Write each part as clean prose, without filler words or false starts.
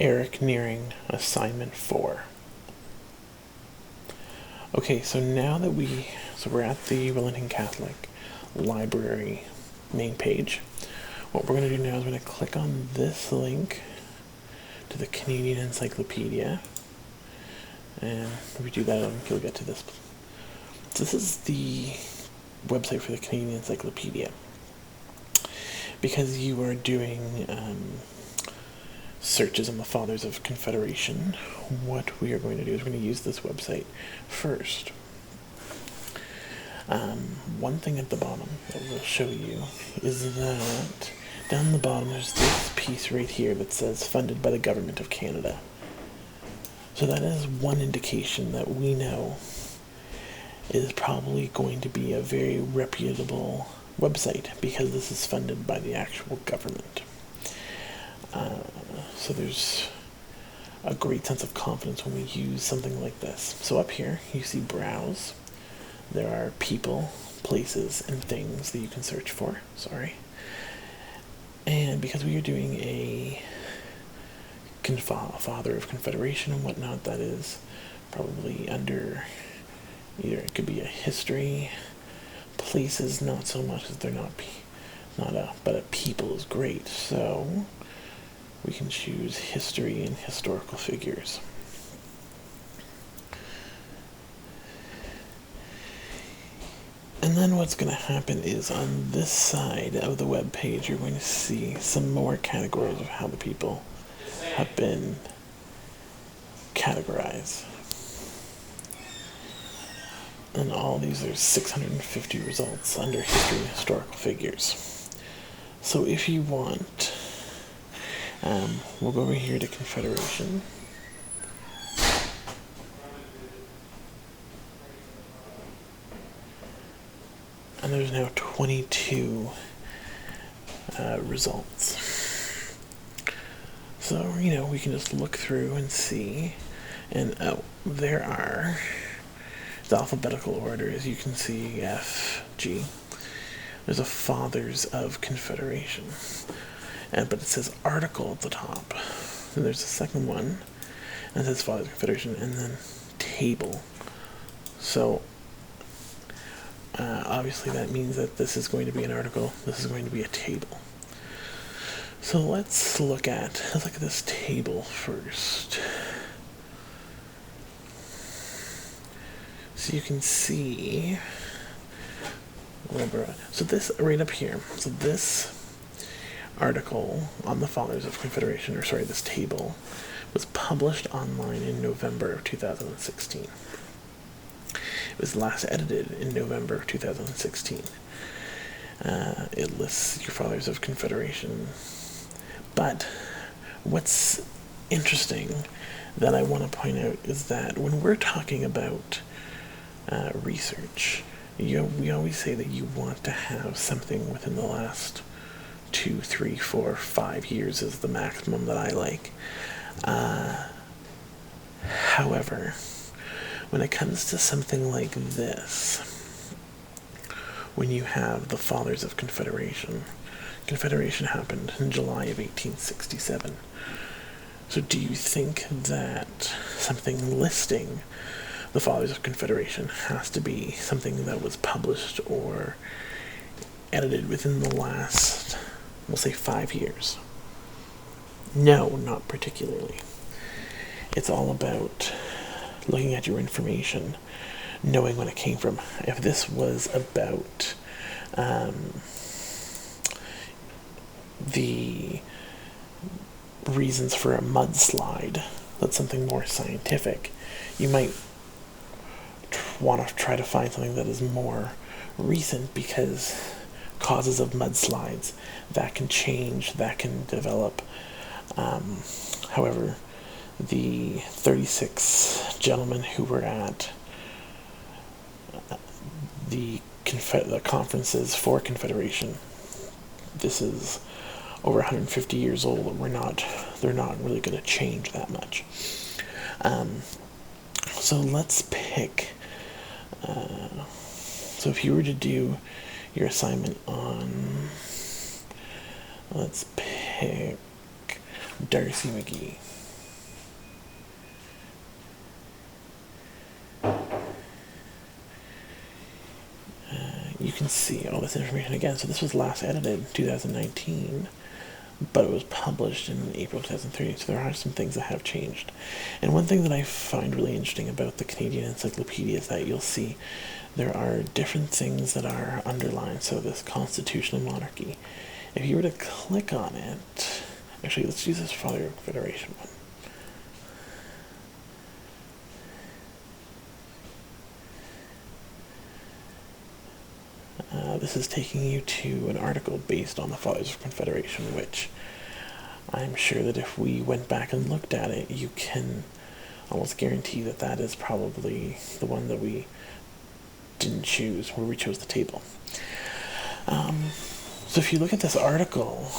Eric Nearing, assignment 4. Okay, so now that we're at the Wellington Catholic Library main page. What we're going to do now is we're going to click on this link to the Canadian Encyclopedia. And if we do that, you'll get to this. So this is the website for the Canadian Encyclopedia. Because you are doing searches on the Fathers of Confederation, what we are going to do is we're going to use this website first. One thing at the bottom that we'll show you is that down the bottom there's this piece right here that says funded by the Government of Canada. So that is one indication that we know is probably going to be a very reputable website because this is funded by the actual government. So there's a great sense of confidence when we use something like this. So up here you see browse. There are people, places, and things that you can search for. And because we are doing a Father of Confederation and whatnot, that is probably under either it could be a history, places not so much as they're but a people is great. So we can choose history and historical figures. And then what's going to happen is on this side of the web page, you're going to see some more categories of how the people have been categorized. And all these are 650 results under history and historical figures. So if you want, we'll go over here to Confederation. And there's now 22 results. So, we can just look through and see. And there are the alphabetical order, as you can see, F, G. There's a Fathers of Confederation. But it says article at the top. And there's a second one. And it says Fathers of Confederation. And then table. So obviously that means that this is going to be an article, this is going to be a table. So let's look at this table first. So you can see, so this right up here, so this article on the Fathers of Confederation, this table, was published online in November of 2016. It was last edited in November of 2016. It lists your Fathers of Confederation. But what's interesting that I want to point out is that when we're talking about research, we always say that you want to have something within the last 2, 3, 4, 5 years is the maximum that I like. However, when it comes to something like this, when you have the Fathers of Confederation, Confederation happened in July of 1867. So do you think that something listing the Fathers of Confederation has to be something that was published or edited within the last, we'll say, 5 years? No, not particularly. It's all about looking at your information, knowing when it came from. If this was about the reasons for a mudslide, that's something more scientific, you might want to try to find something that is more recent, because causes of mudslides, that can change, that can develop. However, the 36 gentlemen who were at the conferences for Confederation, this is over 150 years old, and they're not really going to change that much. So let's pick, so if you were to do your assignment on, let's pick Darcy McGee. see all this information again. So this was last edited in 2019, but it was published in April 2013, so there are some things that have changed. And one thing that I find really interesting about the Canadian Encyclopedia is that you'll see there are different things that are underlined. So this constitutional monarchy, if you were to click on it, actually let's use this Father of Confederation one. This is taking you to an article based on the Fathers of Confederation, which I'm sure that if we went back and looked at it, you can almost guarantee that that is probably the one that we didn't choose, where we chose the table. So if you look at this article,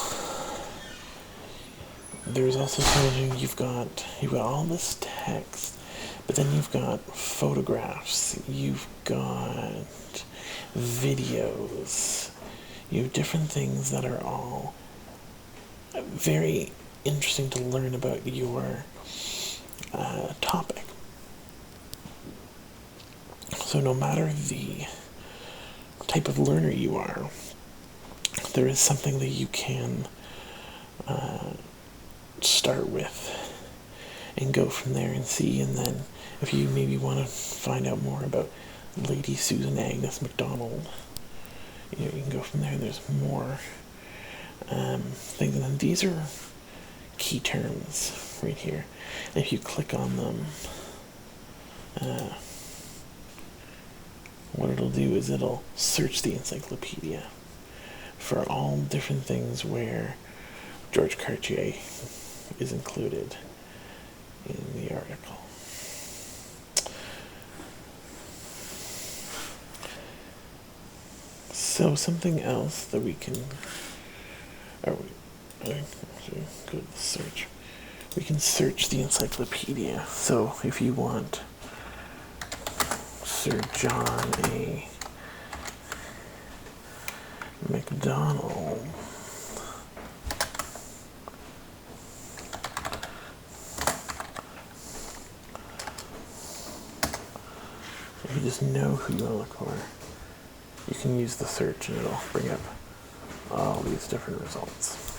there's also something, you've got all this text, but then you've got photographs, you've got videos, you have different things that are all very interesting to learn about your topic. So no matter the type of learner you are, there is something that you can start with and go from there and see. And then if you maybe want to find out more about Lady Susan Agnes MacDonald, you can go from there. There's more things, and then these are key terms right here. And if you click on them, what it'll do is it'll search the encyclopedia for all different things where George Cartier is included in the article. So something else that we can, go to the search. We can search the encyclopedia. So if you want Sir John A. MacDonald, if you just know who you want to look for, you can use the search and it'll bring up all these different results.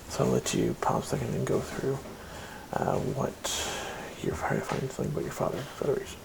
So I'll let you pause a second and go through what you're trying to find something about your Father of Confederation.